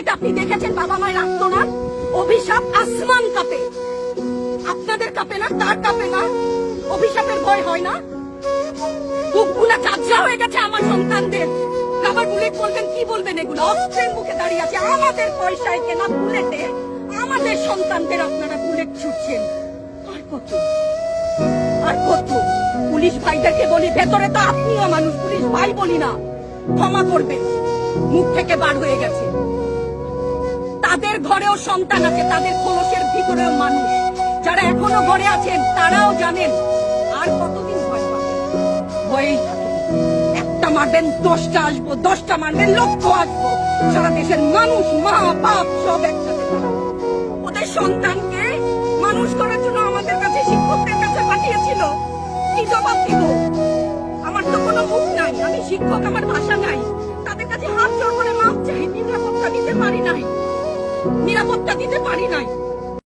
এটা আপনি দেখেছেন বাবা মায়ের আত্মনাদ, অভিশাপ আসমান কাঁপে, আপনাদের কাঁপে না? তার কাঁপে না? অভিশাপের ভয় হয় না? বুকগুলা চাচা হয়ে গেছে আমার সন্তানদের। আবার বুলেট বলবেন, কি বলবেন এগুলো? অস্ত্রের মুখে দাঁড়িয়ে আছে, আমাদের পয়সায় কেনা বুলেটে আমাদের সন্তানদের আপনারা বুলেট ছুটছেন। আর কত আর কত? পুলিশ ভাইদেরকে বলি, ভেতরে তো আপনিও মানুষ, পুলিশ ভাই বলি না, ক্ষমা করবেন, মুখ থেকে বার হয়ে গেছে। তাদের ঘরেও সন্তান আছে, তাদের খোলসের ভিতরেও মানুষ। যারা এখনো ঘরে আছেন তারাও জানেন আর কতদিন ভয় পাবেন। ভয়েই থাকেন, একটা মারবেন 10টা আসবো, 10টা মারবেন লক্ষ আসবো। সারা দেশের মানুষ, মা বাপ সব একসাথে দাঁড়াবো। ওদের সন্তানকে মানুষ করার জন্য আমাদের কাছে, শিক্ষকদের কাছে পাঠিয়েছিল। কি জবাব দিব? আমার তো কোনো মুখ নাই, আমি শিক্ষক, আমার ভাষা নাই। তাদের কাছে হাত জোড় করে মাপ চাই, নিরাপত্তা দিতে পারি নাই।